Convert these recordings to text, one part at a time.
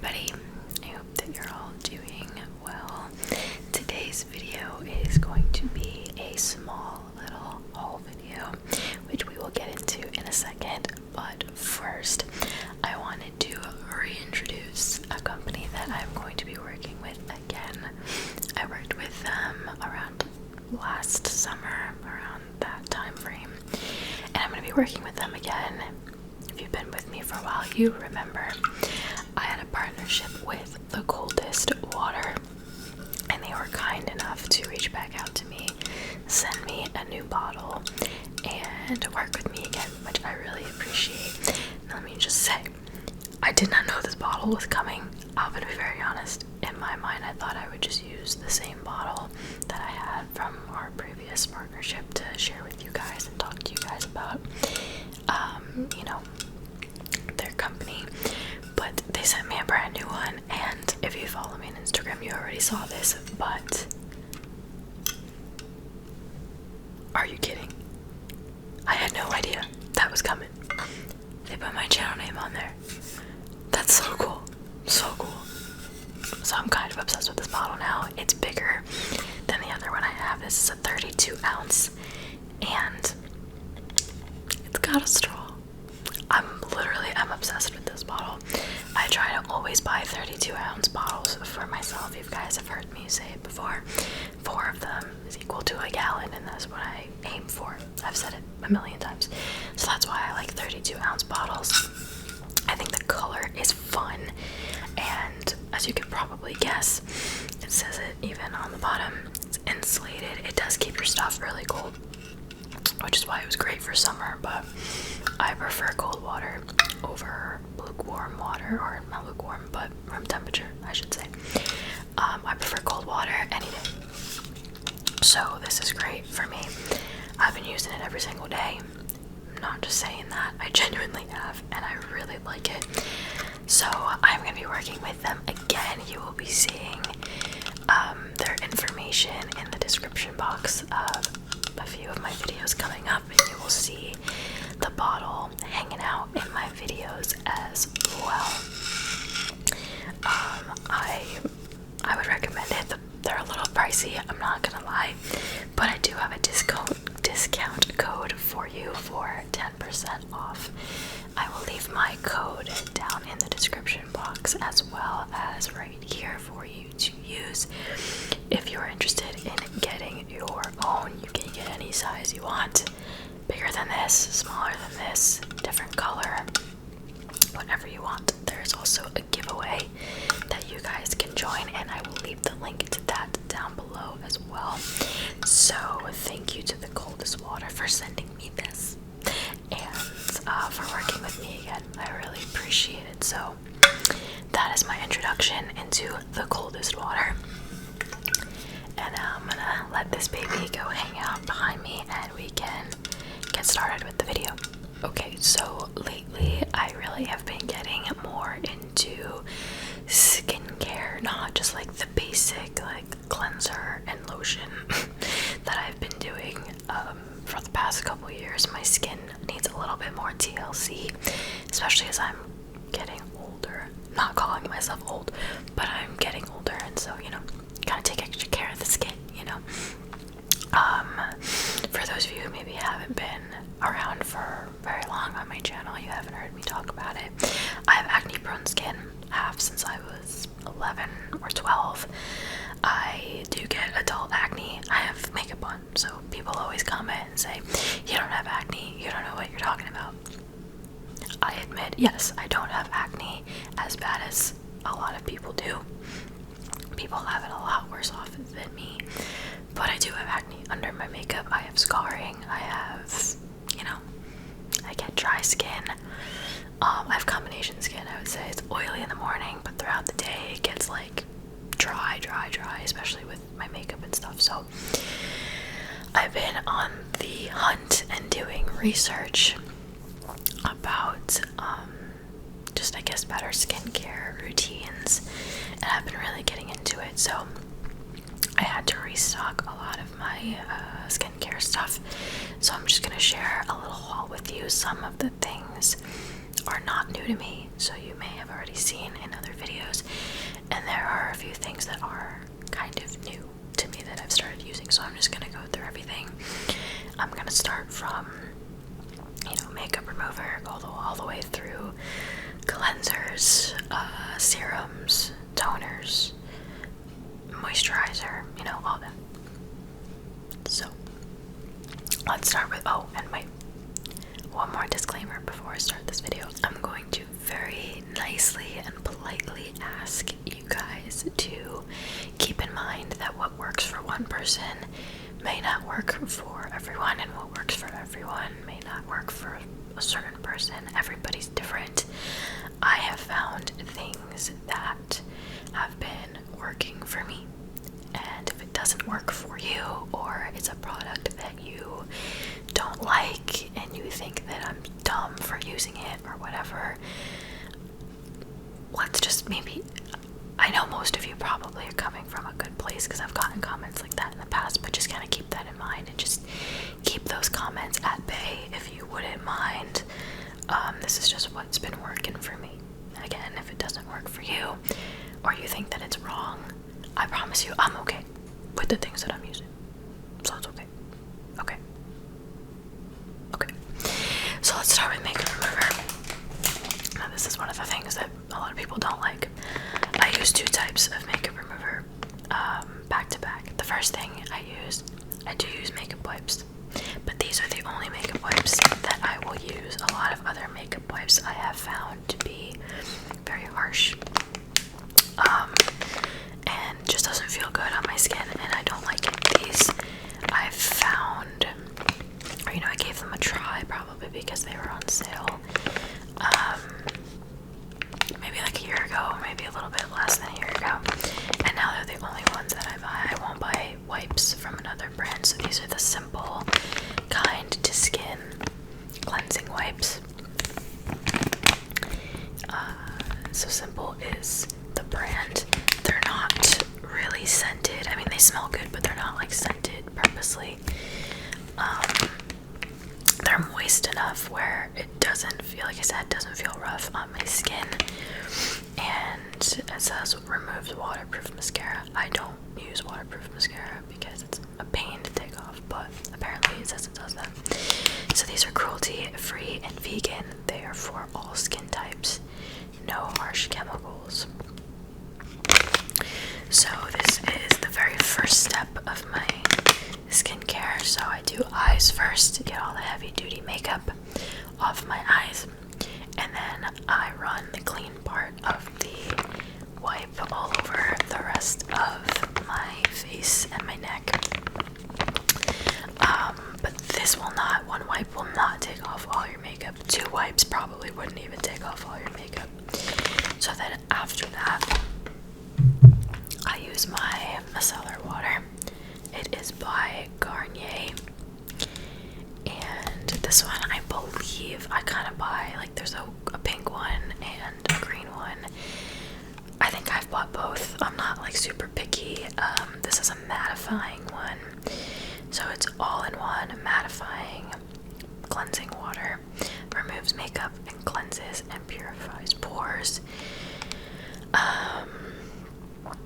everybody. I hope that you're all doing well. Today's video is going to be a small little haul video, which we will get into in a second. But first, I wanted to reintroduce a company that I'm going to be working with again. I worked with them around last summer, around that time frame, and I'm going to be working with them again. If you've been with me for a while, you remember I had a partnership with the Coldest water, and they were kind enough to reach back out to me, send me a new bottle, and work with me again, which I really appreciate. Now, let me just say, I did not know this bottle was coming. I'm gonna be very honest. In my mind, I thought I would just use the same bottle that I had from our previous partnership to share with you guys and talk to you guys about, their company. But they sent me a brand new one, and if you follow me on Instagram, you already saw this, but are you kidding? I had no idea that was coming. They put my channel name on there. That's so cool. So cool. So I'm kind of obsessed with this bottle now. It's bigger than the other one I have. This is a 32 ounce, and it's got a straw. I'm obsessed with this bottle. I try to always buy 32 ounce bottles for myself. You guys have heard me say it before. 4 of them is equal to a gallon, and that's what I aim for. I've said it a million times. So that's why I like 32 ounce bottles. I think the color is fun, and as you can probably guess, it says it even on the bottom, it's insulated. It does keep your stuff really cold, which is why it was great for summer, but I prefer cold water over lukewarm water, or not lukewarm, but room temperature, I should say. I prefer cold water any day. So this is great for me. I've been using it every single day. I'm not just saying that, I genuinely have, and I really like it. So I'm going to be working with them again. You will be seeing their information in the description box of a few of my videos coming up, and you will see the bottle hanging out in my videos as well. I would recommend it. They're a little pricey, I'm not gonna lie, but I do have a discount code for you for 10% off. I will leave my code down in the description box as well as right here for you to use. If you're interested in getting your own, you can get any size you want. Bigger than this, smaller than this, different color, whatever you want. There's also a giveaway that you guys can join, and I will leave the link to that down below as well. So thank you to the Coldest Water for sending me this, and for working with me again. I really appreciate it. So that is my introduction into the Coldest Water, and I'm gonna let this baby go hang out behind me, and we can get started with the video. Okay, so lately I really have been getting more into skincare, not just like the basic like cleanser and lotion that I've been doing for the past couple years. My skin needs a little bit more TLC, especially as I'm getting older. Not calling myself old, but I'm getting older, and so gotta take extra care of the skin, For those of you who maybe haven't been around for very long on my channel, you haven't heard me talk about it. I have acne prone skin, have since I was 11 or 12. I do get adult acne. I have makeup on, so people always comment and say, you don't have acne, you don't know what you're talking about. I admit, yes, I don't have acne as bad as a lot of people do. People have it a lot worse off than me, but I do have acne under my makeup. I have scarring. I have, I get dry skin. I have combination skin. I would say it's oily in the morning, but throughout the day it gets like dry, especially with my makeup and stuff. So I've been on the hunt and doing research about just, I guess, better skincare routines, and I've been really getting into it. So I had to restock a lot of my skincare stuff, so I'm just gonna share a little haul with you. Some of the things are not new to me, so you may have already seen in other videos, and there are a few things that are kind of new to me that I've started using, so I'm just going to go through everything. I'm going to start from, makeup remover, go all the way through cleansers, serums, toners, moisturizer, all that. So, let's start with, and wait, one more disclaimer before I start this video. I'm going to very nicely and politely ask you guys to keep in mind that what works for one person may not work for everyone, and what works for everyone may not work for a certain person. Everybody's different. I have found things that have been working for me, and if it doesn't work for you, or it's a product that you don't like and you think that I'm dumb for using it or whatever, let's just maybe, I know most of you probably are coming from a good place because I've gotten comments like that in the past, but just kind of keep that in mind and just keep those comments at bay if you wouldn't mind. This is just what's been working for me. Again, if it doesn't work for you, or you think that it's wrong, I promise you I'm okay with the things that I'm using. So it's okay. Okay. So let's start with makeup remover. Now this is one of the things that a lot of people don't like. I use two types of makeup remover back to back. The first thing I do use makeup wipes, but these are the only makeup wipes that I will use. A lot of other makeup wipes I have found to be very harsh, and just doesn't feel good on my skin, and I don't like it. These I've found, or I gave them a try probably because they were on sale, maybe like a year ago, maybe a little bit less than a year ago, and now they're the only ones that I buy. I won't buy wipes from another brand, so these are the simple kind to skin cleansing wipes. So Simple is the brand. They're not really scented. I mean, they smell good, but they're not like scented purposely. They're moist enough where it doesn't feel, like I said, doesn't feel rough on my skin. And it says removes waterproof mascara. I don't use waterproof mascara because it's a pain to take off, but apparently it says it does that. So these are cruelty-free and vegan. They are for all skin types. No harsh chemicals. So this is the very first step of my skincare. So I do eyes first to get all the heavy-duty makeup off my eyes, and then I run the clean part of the wipe all over the rest of my face and my neck. But this will not, one wipe will not take off all your makeup. Two wipes probably wouldn't even take off all your makeup. So then after that, I use my micellar water. It is by Garnier, and this one I believe I kind of buy, like there's a pink one and a green one. I think I've bought both. I'm not like super picky. This is a mattifying one, so it's all-in-one mattifying cleansing water. Removes makeup and cleanses and purifies pores.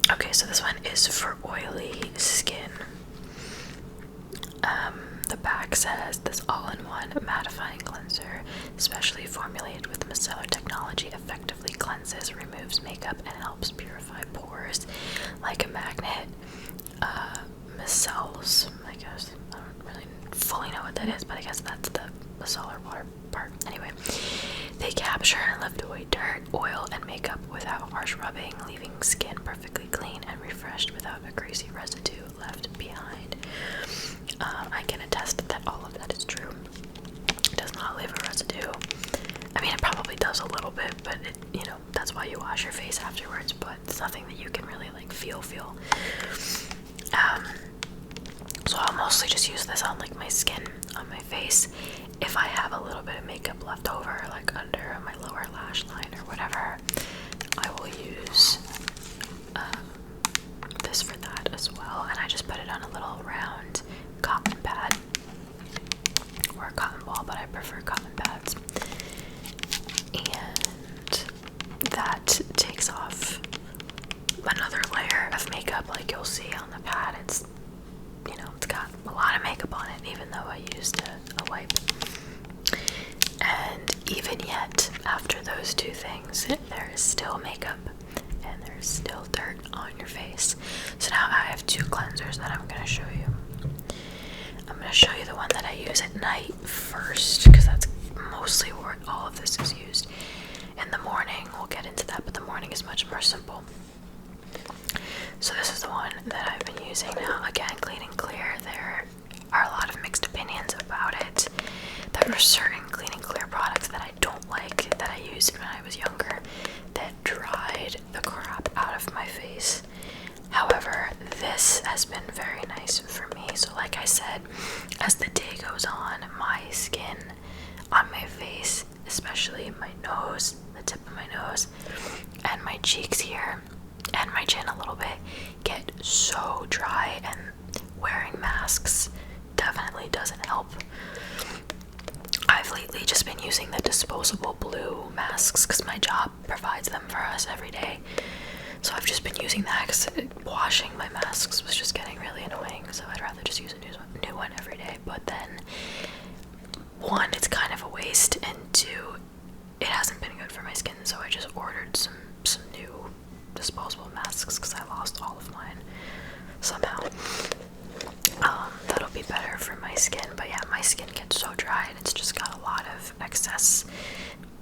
Okay, so this one is for oily skin. The back says this all-in-one mattifying cleanser, specially formulated with micellar technology, effectively cleanses, removes makeup, and helps purify pores like a magnet. Micelles, I guess. I don't really fully know what that is, but I guess that's the micellar water part. Anyway, they capture and lift away dirt, oil, and makeup without harsh rubbing, leaving skin perfectly clean and refreshed without a greasy residue left behind. I can attest that all of that is true. It does not leave a residue. I mean, it probably does a little bit, but it, that's why you wash your face afterwards, but it's nothing that you can really like feel. So I'll mostly just use this on like my skin, on my face. If I have a little bit of makeup left over, like under my lower lash line or whatever, I will use this for that as well. And I just put it on a little round cotton pad or a cotton ball, but I prefer cotton pads. And another layer of makeup. Like you'll see on the pad, it's, you know, it's got a lot of makeup on it, even though I used a wipe. And even yet, after those two things, there is still makeup and there's still dirt on your face. So now I have two cleansers that I'm going to show you. I'm going to show you the one that I use at night first, because that's mostly where all of this is used. In the morning, we'll get into that, but the morning is much more simple. So this is the one that I've been using now. Again, Clean and Clear. There are a lot of mixed opinions about it. There are certain Clean and Clear products that I don't like, that I used when I was younger, that dried the crap out of my face. However, this has been very nice for me. So like I said, as the day goes on, my skin on my face, especially my nose, the tip of my nose, and my cheeks here, and my chin a little bit, get so dry, and wearing masks definitely doesn't help. I've lately just been using the disposable blue masks because my job provides them for us every day. So I've just been using that because washing my masks was just getting really annoying, so I'd rather just use a new one every day. But then, one, it's kind of a waste, and two, it hasn't been good for my skin, so I just ordered some new disposable masks because I lost all of mine somehow. That'll be better for my skin, but yeah, my skin gets so dry and it's just got a lot of excess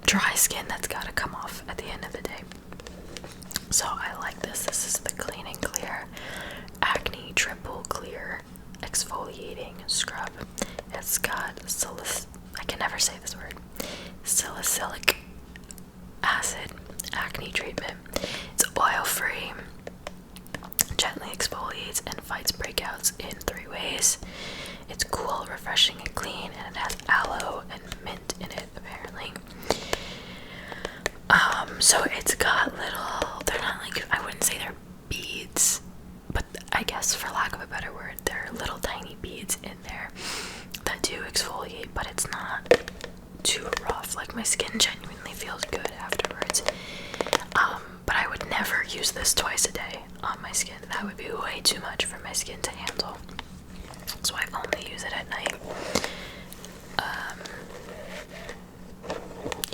dry skin that's got to come off at the end of the day. So I like this. This is the Clean and Clear Acne Triple Clear Exfoliating Scrub. It's got I can never say this word, salicylic acid acne treatment. It's oil-free, gently exfoliates and fights breakouts in 3 ways. It's cool, refreshing, and clean, and it has aloe and mint in it, apparently. So it's got little, they're not like, I wouldn't say they're beads, but I guess for lack of a better word, there are little tiny beads in there that do exfoliate, but it's not too rough. Like, my skin genuinely feels good afterwards. But I would never use this twice a day on my skin. That would be way too much for my skin to handle. So I only use it at night.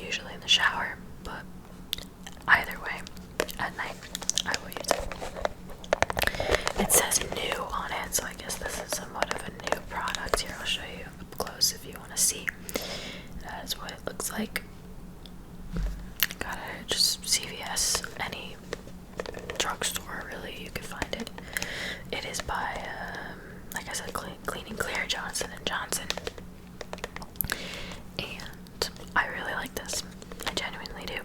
Usually in the shower, but either way, at night I will use it. It says new on it, so I guess this is somewhat of a new product. Here, I'll show you up close if you want to see. That is what it looks like. Got it, just CVS, any drugstore really, you could find it. It is by, like I said, Clean and Clear, Johnson & Johnson. And I really like this. I genuinely do.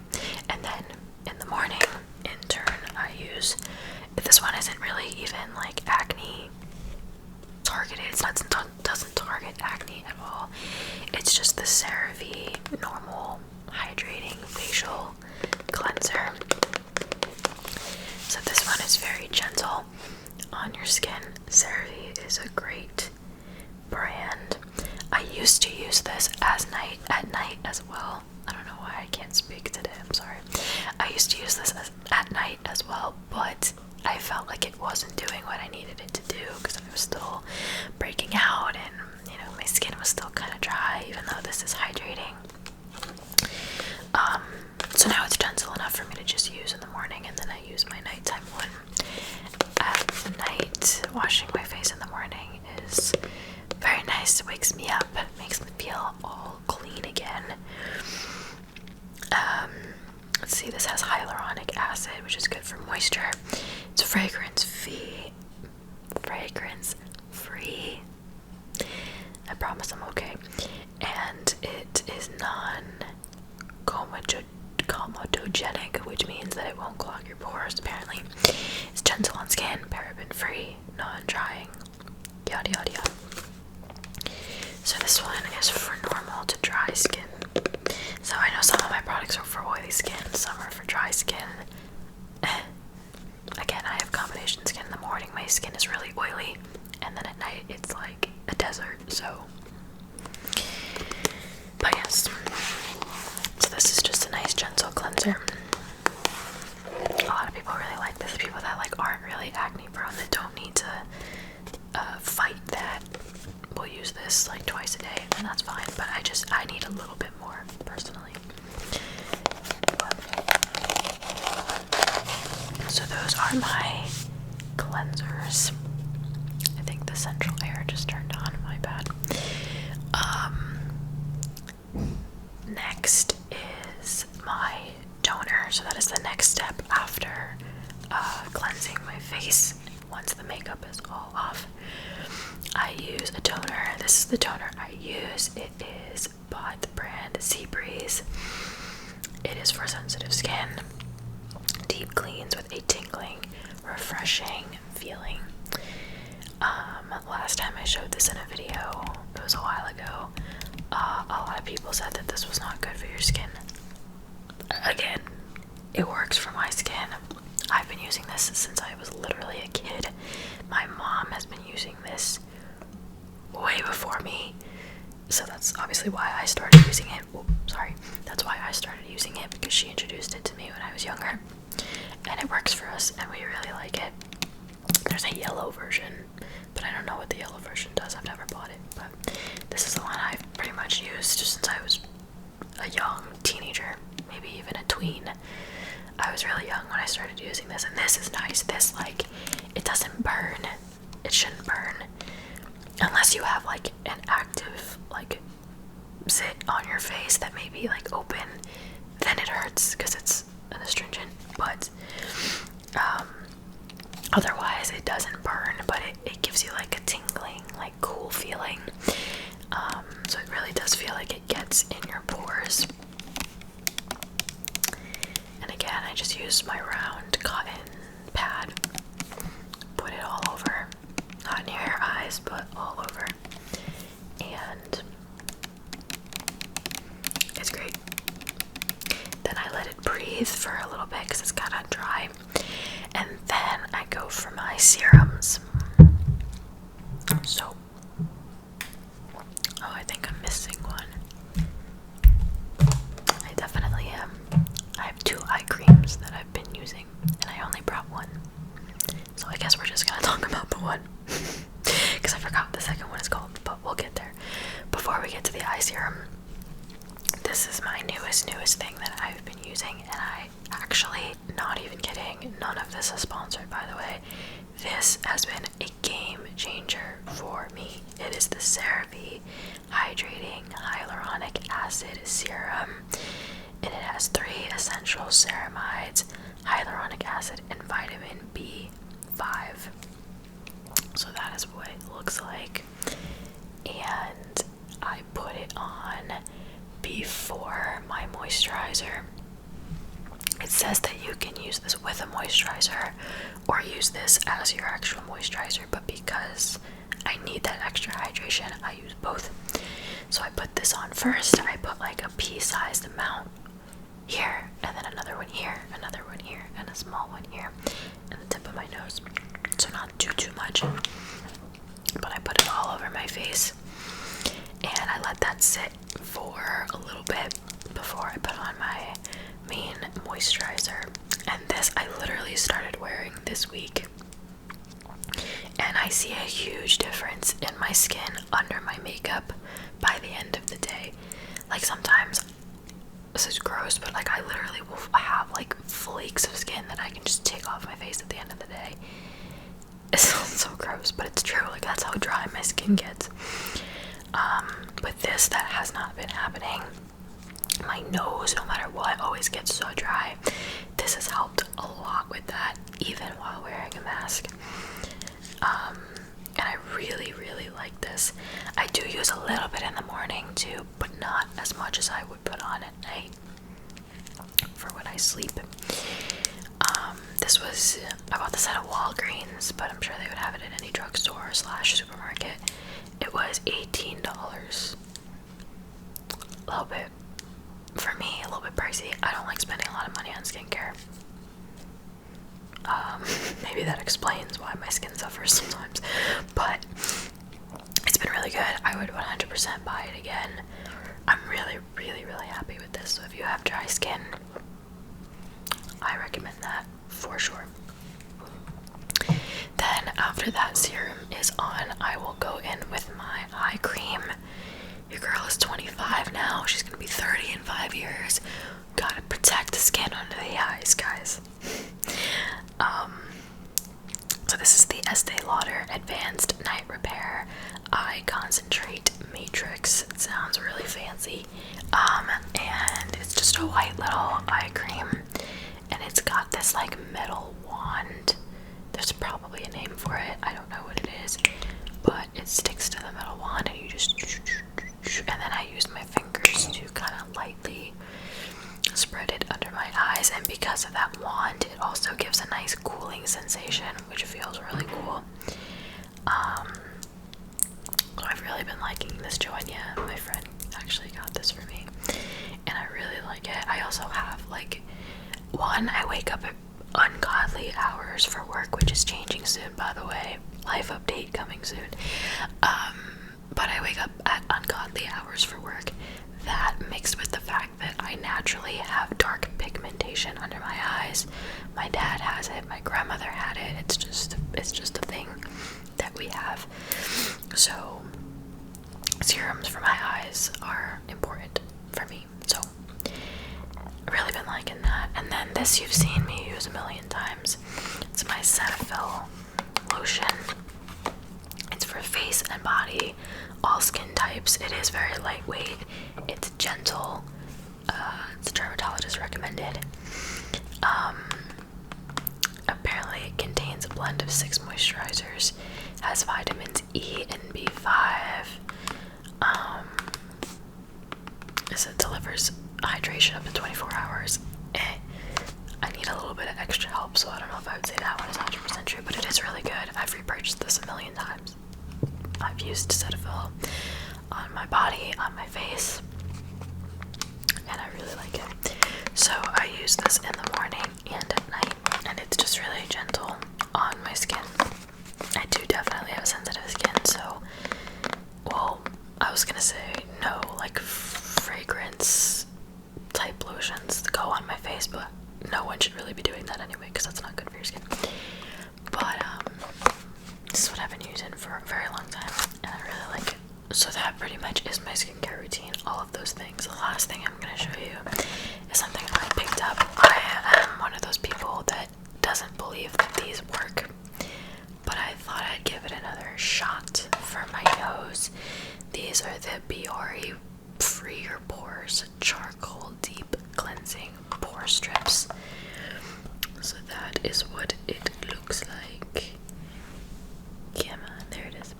And then in the morning, in turn, I use, this one isn't really even like acne targeted. It doesn't target acne at all. It's just the CeraVe normal hydrating facial cleanser. So this one is very gentle on your skin. CeraVe is a great brand. I used to use this at night as well. I don't know why I can't speak today, I'm sorry. I used to use this at night as well, but I felt like it wasn't doing what I needed it to do because I was still breaking out and, you know, my skin was still kind of dry, even though this is hydrating. So now it's gentle enough for me to just use in the morning, and then I use my nighttime one at night. Washing my face in the morning is very nice. It wakes me up, makes me feel all clean again. Let's see, this has hyaluronic acid, which is good for moisture. It's fragrance free. I promise I'm okay. And it is non-comedogenic, which means that it won't clog your pores, apparently. It's gentle on skin, paraben free, non-drying, yada yada yada. So this one is for normal to dry skin. So I know some of my products are for oily skin, some are for dry skin. Again, I have combination skin. In the morning my skin is really oily, and then at night it's like a desert, so. But yes, so this is just a nice gentle cleanser. A lot of people really like this. People that like really acne prone that don't need to fight that will use this like twice a day, and that's fine. But I need a little bit more personally. So those are my cleansers. I think the central air just turned on. My bad. Next is my toner. So that is the next step after cleansing my face. Once the makeup is all off, I use a toner. This is the toner I use. It is by the brand 𝓢𝓸𝓬𝓲𝓪. It is for sensitive skin. Deep cleans with a tingling, refreshing feeling. Last time I showed this in a video, it was a while ago, a lot of people said that this was not good for your skin. Again, it works for my skin. I've been using this since I was literally a kid. My mom has been using this way before me, so that's obviously why I started using it. That's why I started using it, because she introduced it to me when I was younger, and it works for us, and we really like it. There's a yellow version, but I don't know what the yellow version does. I've never bought it, but this is the one I've pretty much used just since I was a young teenager, maybe even a tween. I was really young when I started using this, and this is nice. This, like, it doesn't burn. It shouldn't burn unless you have like an active like zit on your face that may be like open. Then it hurts because it's an astringent, but otherwise it doesn't burn, but it gives you like a tingling, like cool feeling. So it really does feel like it gets in your pores. And again, I just used my round cotton pad, put it all over, not near your eyes, but all over, and it's great. Then I let it breathe for a little bit because it's kind of dry, and then I go for my serums. So, I think I'm missing one. I definitely am. I have 2 eye creams that I've been using, and I only brought one. So I guess we're just gonna talk about the one, because I forgot what the second one is called, but we'll get there. Before we get to the eye serum, this is my newest thing that I've been using, and I actually, not even kidding, none of this is sponsored, by the way. This has been a game changer for me. It is the CeraVe Hydrating Hyaluronic Acid Serum, and it has 3 essential ceramides, hyaluronic acid, and vitamin B5. So that is what it looks like, and I put it on before my moisturizer. It says that you can use this with a moisturizer or use this as your actual moisturizer, but because I need that extra hydration, I use both. So I put this on first. I put like a pea-sized amount here, and then another one here, another one here, and a small one here, and the tip of my nose. So not too much, but I put it all over my face, and I let that sit for a little bit before I put on my main moisturizer. And this I literally started wearing this week, and I see a huge difference in my skin under my makeup by the end of the day. Like, sometimes, this is gross, but like I literally will have like flakes of skin that I can just take off my face at the end of the day. It sounds so gross, but it's true. Like, that's how dry my skin gets. But this, that has not been happening. My nose, no matter what, always gets so dry. This has helped a lot with that, even while wearing a mask. And I really like this. I do use a little bit in the morning too, but not as much as I would put on at night for when I sleep. I bought this at a Walgreens, but I'm sure they would have it at any drugstore / supermarket. It was $18. A little bit, for me, a little bit pricey. I don't like spending a lot of money on skincare. Maybe that explains why my skin suffers sometimes, but it's been really good. I would 100% buy it again. I'm really happy with this. So if you have dry skin, I recommend that for sure. then after that serum is on, I will go in with my eye cream. Your girl is 25 now. She's gonna be 30 in 5 years. Gotta protect the skin under the eyes, guys. So this is the 𝓢𝓸𝓬𝓲𝓪 Advanced Night Repair Eye Concentrate Matrix. It sounds really fancy. And it's just a white little eye cream. And it's got this like metal wand. There's probably a name for it. I don't know what it is. But it sticks to the metal wand and you just... And then I use my fingers to kind of lightly spread it under my eyes, and because of that wand it also gives a nice cooling sensation, which feels really cool. So I've really been liking this. Joanna, my friend, actually got this for me, and I really like it. I also have like I wake up at ungodly hours for work, which is changing soon, by the way. Life update coming soon. But I wake up at ungodly hours for work. That mixed with the fact that I naturally have dark pigmentation under my eyes. My dad has it, my grandmother had it. It's just a thing that we have. So serums for my eyes are important for me. So I've really been liking that. And then this you've seen me use a million times. It's my Cetaphil lotion. It's for face and body, all skin types. It is very lightweight. It's gentle. It's dermatologist recommended. Apparently it contains a blend of 6 moisturizers, has vitamins E and B5. So it delivers hydration up to 24 hours. I need a little bit of extra help, so I don't know if I would say that one is 100% true, but it is really good. I've repurchased this a million times. I've used Cetaphil on my body, on my face, and I really like it. So I use this in the morning and at night, and it's just really gentle on my skin. I do definitely have sensitive skin, so, well, I was gonna say no, like, fragrance type lotions go on my face, but no one should really be doing that anyway, because that's not good for your skin. But, this is what I've been using for a very long time, and I really like it. So that pretty much is my skincare routine, all of those things. The last thing I'm going to show you is something I picked up. I am one of those people that doesn't believe that these work, but I thought I'd give it another shot for my nose. These are the Biore Free Your Pores Charcoal Deep Cleansing Pore Strips. So that is what it looks like. Come on, there it is.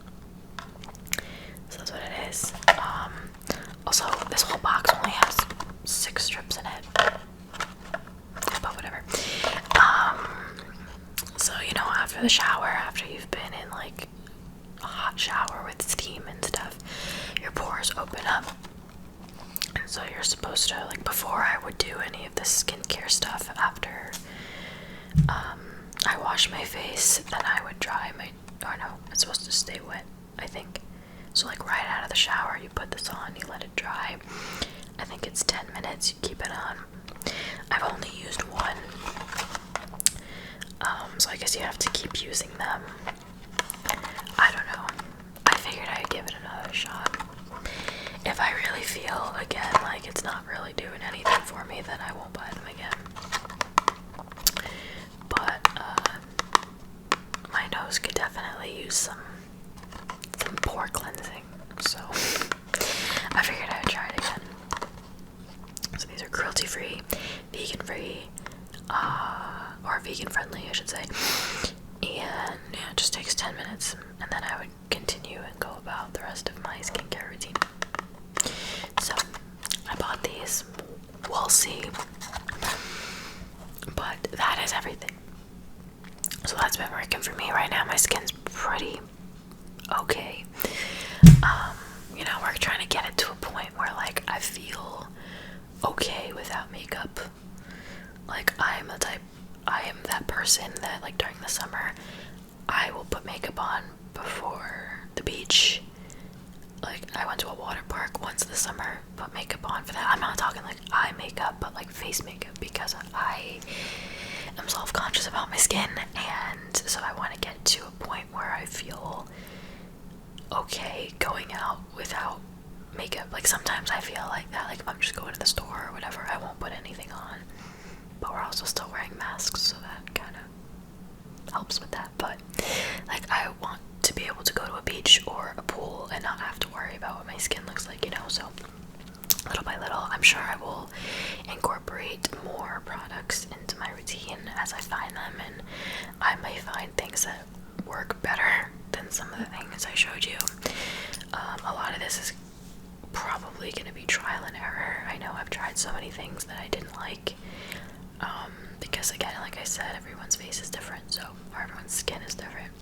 So that's what it is. Also, this whole box only has 6 strips in it. But whatever. So, you know, after the shower, after you've been in like a hot shower with steam and stuff, your pores open up. And so you're supposed to, like, before I would do any of this skincare stuff, after I wash my face, then I would dry my, or no, it's supposed to stay wet, I think. So like right out of the shower, you put this on, you let it dry. I think it's 10 minutes, you keep it on. I've only used one, so I guess you have to keep using them. I don't know. I figured I'd give it another shot. If I really feel, again, like it's not really doing anything for me, then I won't buy them again. But, my nose could definitely use some pore cleansing, so I figured I would try it again. So these are cruelty-free, vegan-free, or vegan-friendly, I should say. And yeah, it just takes 10 minutes, and then I would continue and go about the rest of my skincare routine. So I bought these. We'll see. But that is everything. So that's been working for me right now. My skin's pretty okay. You know, we're trying to get it to a point where, like, I feel okay without makeup. Like, I am that person that, like, during the summer, I will put makeup on before the beach. Like, I went to a water park once this summer, put makeup on for that. I'm not talking, like, eye makeup, but, like, face makeup, because I am self-conscious about my skin, and so I want to get to a I feel okay going out without makeup. Like sometimes I feel like that, like if I'm just going to the store or whatever, I won't put anything on, but we're also still wearing masks, so that kind of helps with that. But like I want to be able to go to a beach or a pool and not have to worry about what my skin looks like, you know. So little by little, I'm sure I will incorporate more products into my routine as I find them, and I may find things that work better than some of the things I showed you. A lot of this is probably going to be trial and error. I know I've tried so many things that I didn't like, because again, like I said, everyone's face is different, so, or everyone's skin is different.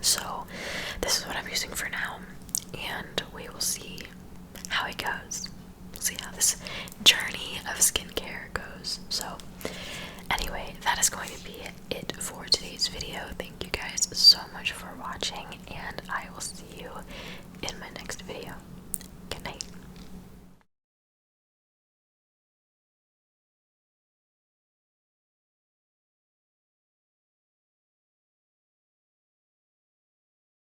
So this is what I'm using for now, and we will see how it goes. We'll see how this journey of skincare